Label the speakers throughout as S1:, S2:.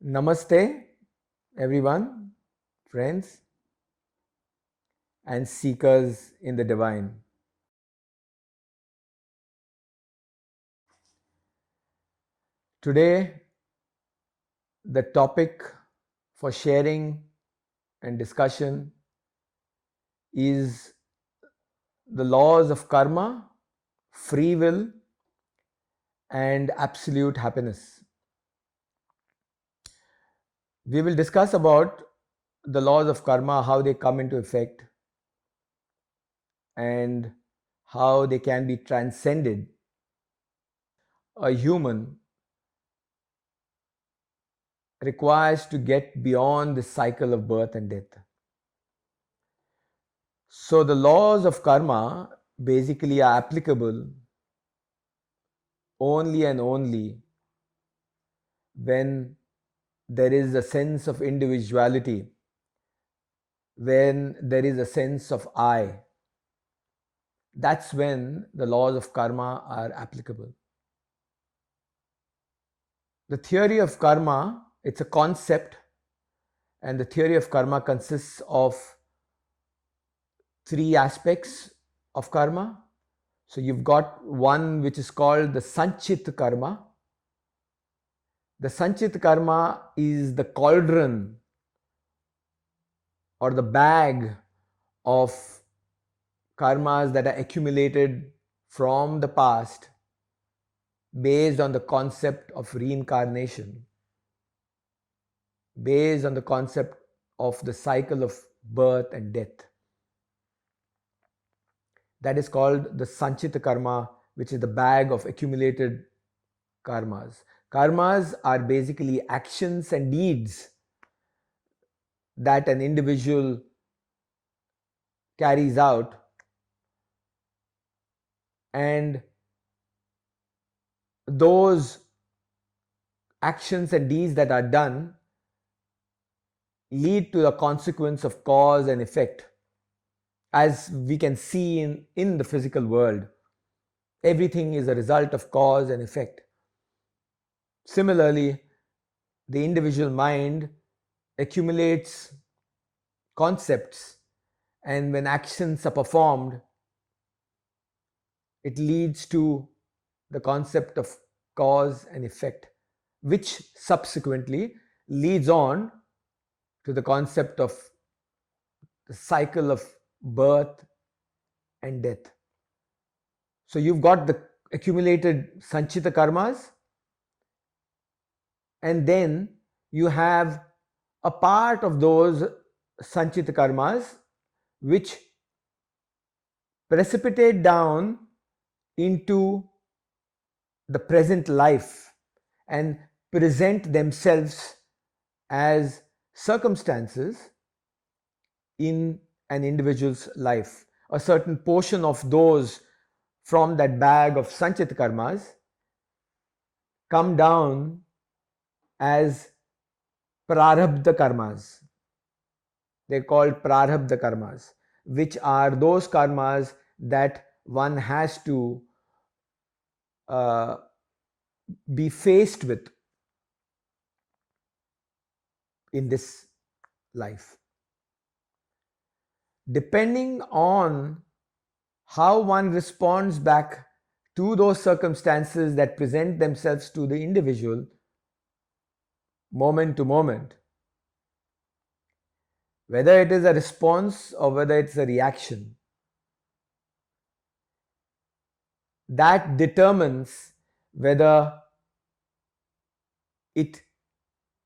S1: Namaste, everyone, friends, and seekers in the divine. Today, the topic for sharing and discussion is the laws of karma, free will, and absolute happiness. We will discuss about the laws of karma, how they come into effect, and how they can be transcended. A human requires to get beyond the cycle of birth and death. So, the laws of karma basically are applicable only and only when there is a sense of individuality, when there is a sense of I. That's when the laws of karma are applicable. The theory of karma, it's a concept, and the theory of karma consists of three aspects of karma. So you've got one which is called the Sanchita Karma. The Sanchita Karma is the cauldron or the bag of karmas that are accumulated from the past based on the concept of reincarnation, based on the concept of the cycle of birth and death. That is called the Sanchita Karma, which is the bag of accumulated karmas. Karmas are basically actions and deeds that an individual carries out, and those actions and deeds that are done lead to the consequence of cause and effect. As we can see in the physical world, everything is a result of cause and effect. Similarly, the individual mind accumulates concepts, and when actions are performed, it leads to the concept of cause and effect, which subsequently leads on to the concept of the cycle of birth and death. So you've got the accumulated Sanchita Karmas, and then you have a part of those Sanchita Karmas which precipitate down into the present life and present themselves as circumstances in an individual's life. A certain portion of those from that bag of Sanchita Karmas come down as Prarabdha Karmas. They're called Prarabdha Karmas, which are those karmas that one has to be faced with in this life. Depending on how one responds back to those circumstances that present themselves to the individual moment to moment, whether it is a response or whether it's a reaction, that determines whether it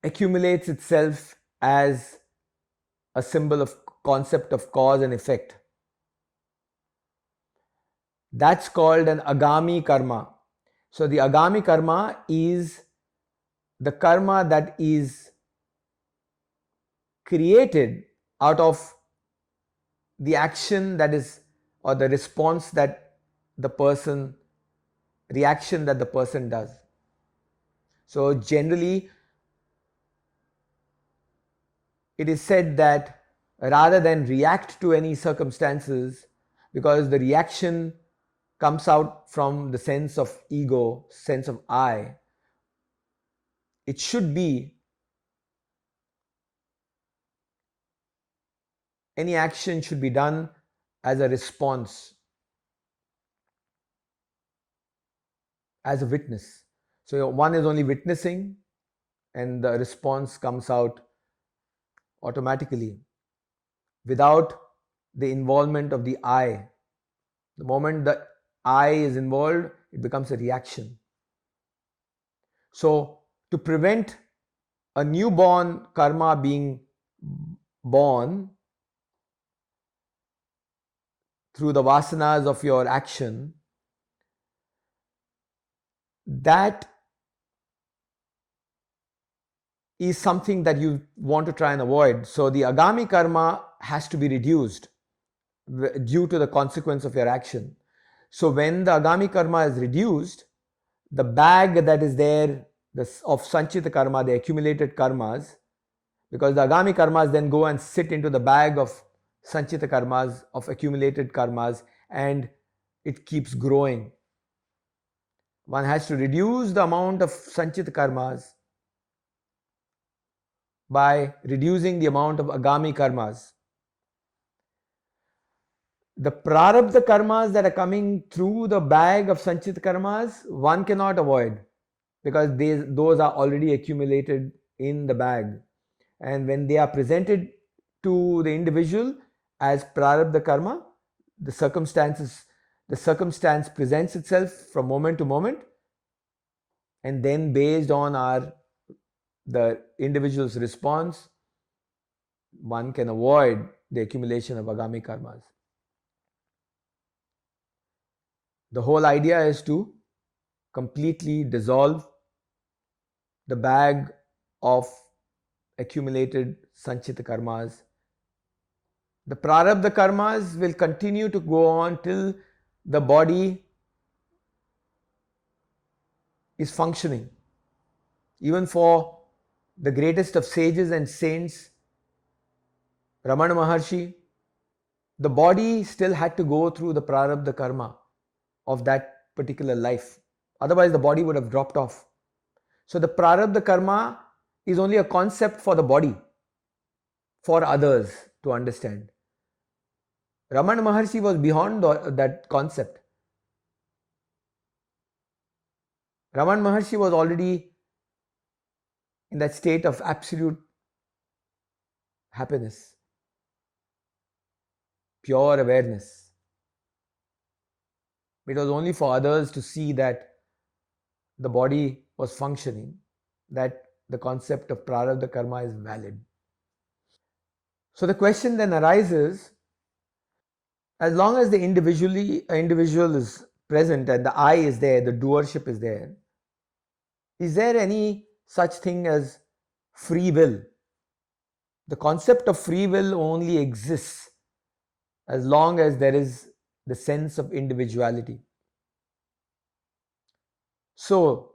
S1: accumulates itself as a symbol of concept of cause and effect. That's called an Agami Karma. So the Agami Karma is the karma that is created out of the action that is, or the response that the person, reaction that the person does. So generally, it is said that rather than react to any circumstances, because the reaction comes out from the sense of ego, sense of I, it should be any action should be done as a response, as a witness. So one is only witnessing, and the response comes out automatically without the involvement of the I. The moment the I is involved, it becomes a reaction. So, to prevent a newborn karma being born through the vasanas of your action, that is something that you want to try and avoid. So, the Agami Karma has to be reduced due to the consequence of your action. So, when the Agami Karma is reduced, the bag that is there of Sanchita Karma, the accumulated karmas, because the Agami Karmas then go and sit into the bag of Sanchita Karmas, of accumulated karmas, and it keeps growing. One has to reduce the amount of Sanchita Karmas by reducing the amount of Agami Karmas. The Prarabdha Karmas that are coming through the bag of Sanchita Karmas, one cannot avoid, because those are already accumulated in the bag. And when they are presented to the individual as Prarabdha Karma, the circumstance presents itself from moment to moment, and then based on the individual's response, one can avoid the accumulation of Agami Karmas. The whole idea is to completely dissolve the bag of accumulated Sanchita Karmas. The Prarabdha Karmas will continue to go on till the body is functioning. Even for the greatest of sages and saints, Ramana Maharshi, the body still had to go through the Prarabdha Karma of that particular life. Otherwise, the body would have dropped off. So, the Prarabdha Karma is only a concept for the body, for others to understand. Ramana Maharshi was beyond that concept. Ramana Maharshi was already in that state of absolute happiness, pure awareness. It was only for others to see that the body was functioning, that the concept of Prarabdha Karma is valid. So the question then arises, as long as the individual is present and the I is there, the doership is there any such thing as free will? The concept of free will only exists as long as there is the sense of individuality. So,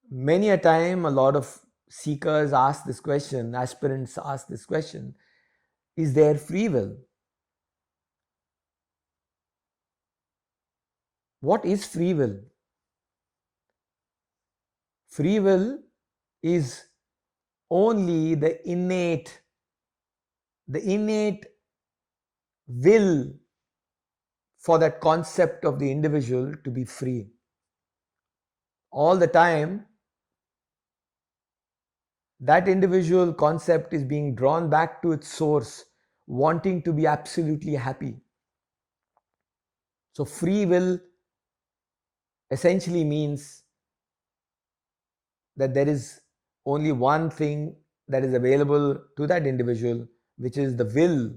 S1: many a time, a lot of seekers ask this question, aspirants ask this question, is there free will? What is free will? Free will is only the innate will for that concept of the individual to be free. All the time, that individual concept is being drawn back to its source, wanting to be absolutely happy. So, free will essentially means that there is only one thing that is available to that individual, which is the will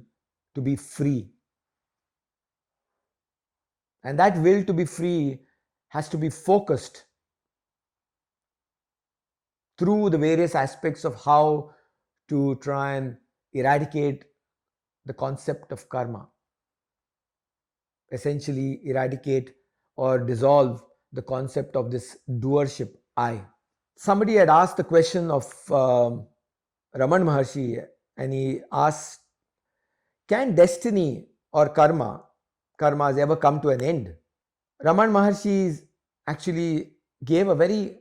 S1: to be free. And that will to be free has to be focused through the various aspects of how to try and eradicate the concept of karma. Essentially, eradicate or dissolve the concept of this doership, I. Somebody had asked the question of Raman Maharshi, and he asked, can destiny or karmas ever come to an end? Raman Maharshi actually gave a very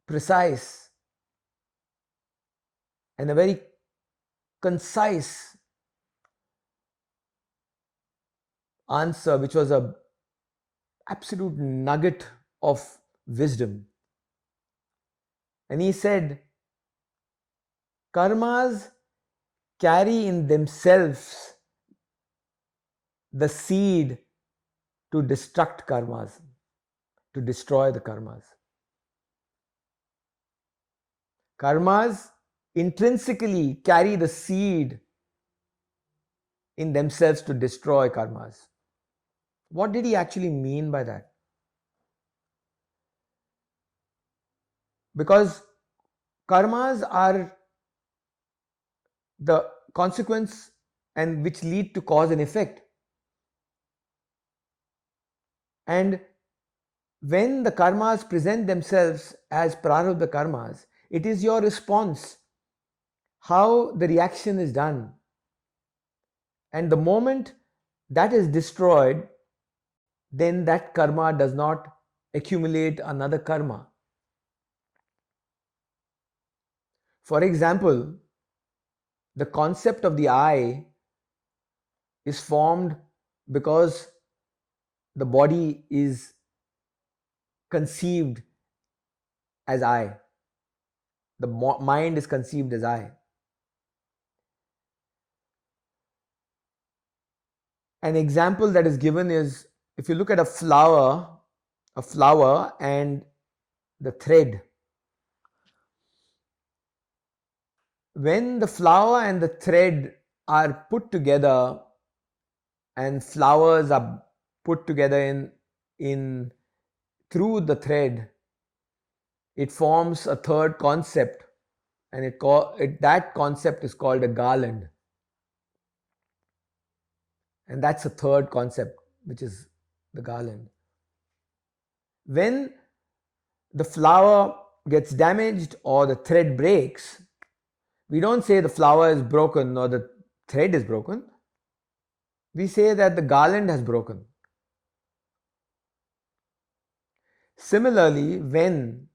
S1: precise and a very concise answer, which was a absolute nugget of wisdom. And he said, karmas carry in themselves the seed to destruct karmas, to destroy the karmas. Karmas intrinsically carry the seed in themselves to destroy karmas. What did he actually mean by that? Because karmas are the consequence and which lead to cause and effect. And when the karmas present themselves as Prarabdha Karmas, it is your response, how the reaction is done. And the moment that is destroyed, then that karma does not accumulate another karma. For example, the concept of the I is formed because the body is conceived as I. The mind is conceived as I. An example that is given is, if you look at a flower and the thread. When the flower and the thread are put together and flowers are put together in through the thread, it forms a third concept, and that concept is called a garland. And that's a third concept, which is the garland. When the flower gets damaged or the thread breaks, we don't say the flower is broken or the thread is broken. We say that the garland has broken. Similarly, when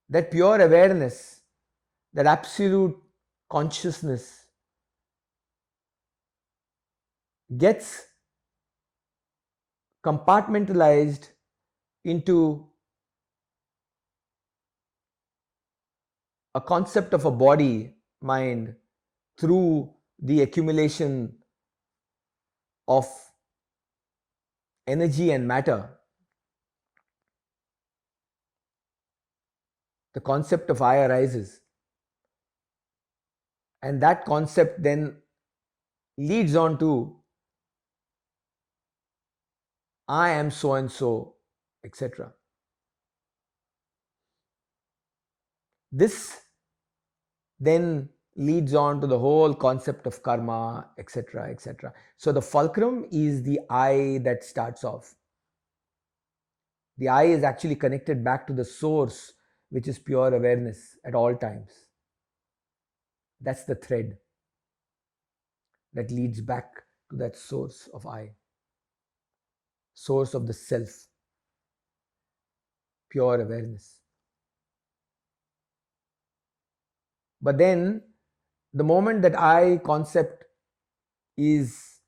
S1: that pure awareness, that absolute consciousness gets compartmentalized into a concept of a body, mind, through the accumulation of energy and matter, the concept of I arises. And that concept then leads on to I am so and so, etc. This then leads on to the whole concept of karma, etc., etc. So the fulcrum is the I that starts off. The I is actually connected back to the source, which is pure awareness at all times. That's the thread that leads back to that source of I, source of the self, pure awareness. But then the moment that I concept is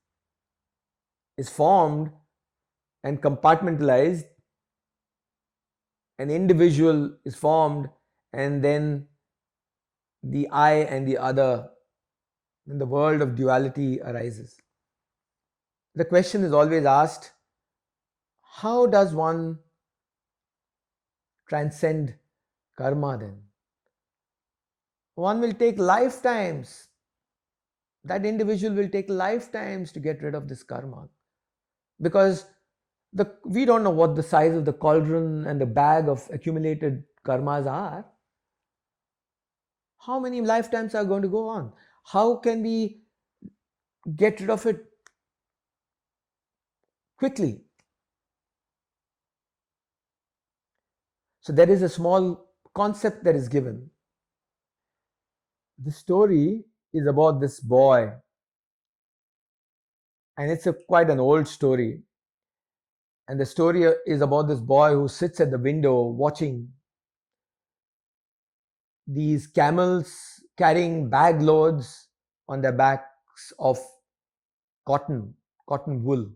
S1: formed and compartmentalized, an individual is formed, and then the I and the other, in the world of duality arises. The question is always asked, how does one transcend karma then? One will take lifetimes. That individual will take lifetimes to get rid of this karma, because we don't know what the size of the cauldron and the bag of accumulated karmas are. How many lifetimes are going to go on? How can we get rid of it quickly? So there is a small concept that is given. The story is about this boy, and it's quite an old story. And the story is about this boy who sits at the window watching these camels carrying bag loads on their backs of cotton cotton wool,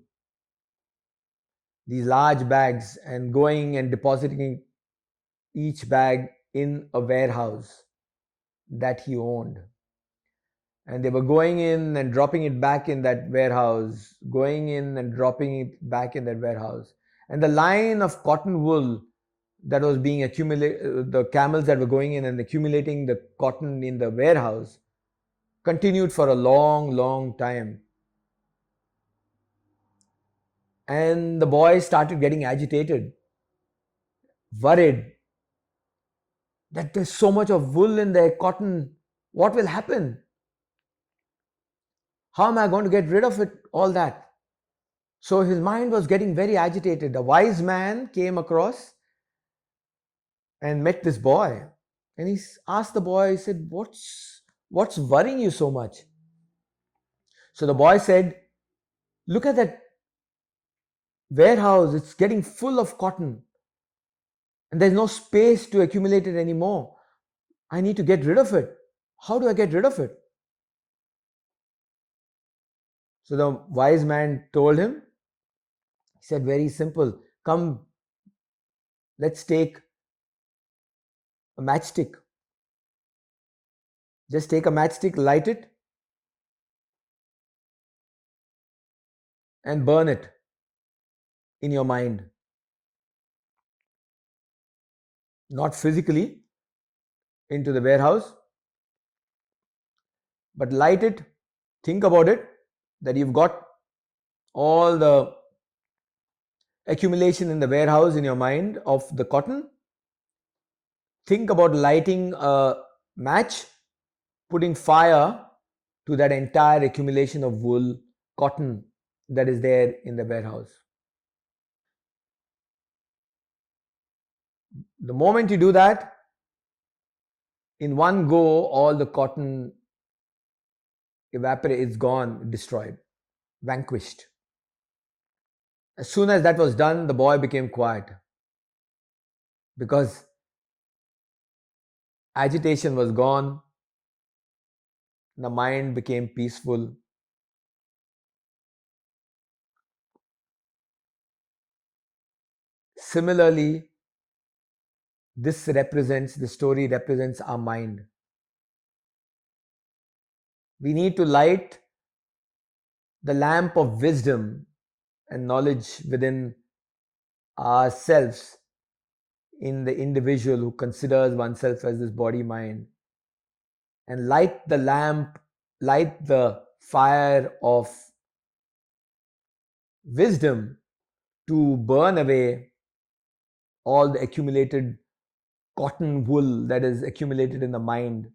S1: these large bags, and going and depositing each bag in a warehouse that he owned. And they were going in and dropping it back in that warehouse, going in and dropping it back in that warehouse. And the line of cotton wool that was being accumulated, the camels that were going in and accumulating the cotton in the warehouse, continued for a long, long time. And the boy started getting agitated, worried that there's so much of wool in there, cotton. What will happen? How am I going to get rid of it? All that. So his mind was getting very agitated. A wise man came across and met this boy. And he asked the boy, he said, what's worrying you so much? So the boy said, look at that warehouse. It's getting full of cotton. And there's no space to accumulate it anymore. I need to get rid of it. How do I get rid of it? So the wise man told him, he said, very simple. Come, let's take a matchstick. Just take a matchstick, light it, and burn it in your mind. Not physically into the warehouse, but light it. Think about it, that you've got all the accumulation in the warehouse in your mind of the cotton. Think about lighting a match, putting fire to that entire accumulation of wool, cotton that is there in the warehouse. The moment you do that, in one go, all the cotton evaporates, it's gone, destroyed, vanquished. As soon as that was done, the boy became quiet because agitation was gone, the mind became peaceful. Similarly, the story represents our mind. We need to light the lamp of wisdom and knowledge within ourselves, in the individual who considers oneself as this body mind, and light the lamp, light the fire of wisdom to burn away all the accumulated cotton wool that is accumulated in the mind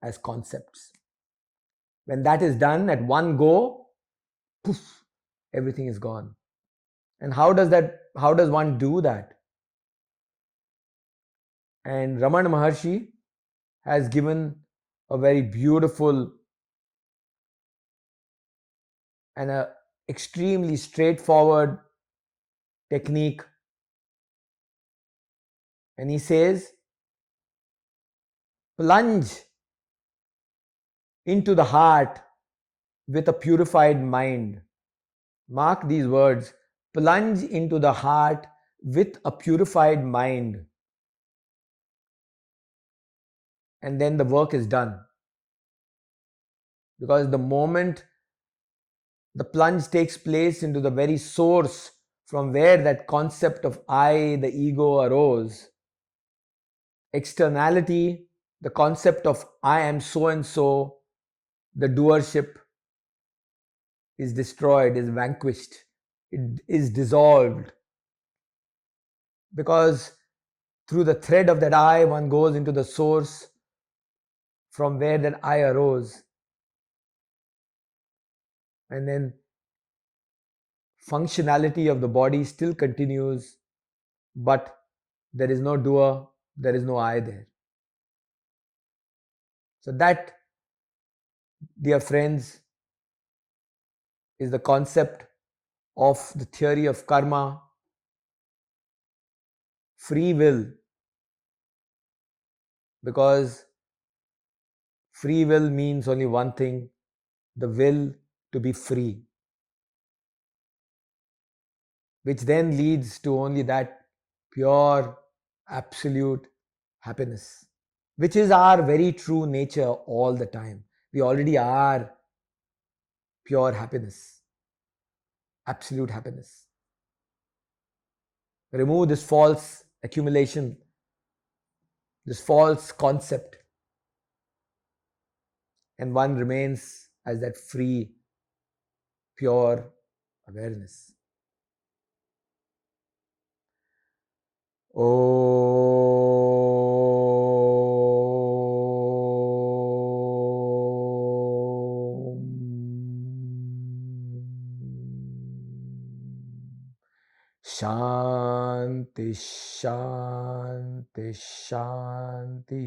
S1: as concepts. When that is done at one go, poof, everything is gone. And how does one do that? And Ramana Maharshi has given a very beautiful and a extremely straightforward technique. And he says, plunge into the heart with a purified mind. Mark these words, plunge into the heart with a purified mind. And then the work is done. Because the moment the plunge takes place into the very source from where that concept of I, the ego, arose, externality, the concept of I am so and so, the doership is destroyed, is vanquished, it is dissolved. Because through the thread of that I, one goes into the source from where that I arose. And then functionality of the body still continues, but there is no doer, there is no I there. So that, dear friends, is the concept of the theory of karma, free will, because free will means only one thing, the will to be free. which then leads to only that pure, absolute happiness, which is our very true nature all the time. We already are pure happiness, absolute happiness. Remove this false accumulation, this false concept, and one remains as that free, pure awareness. Shanti, Shanti, Shanti.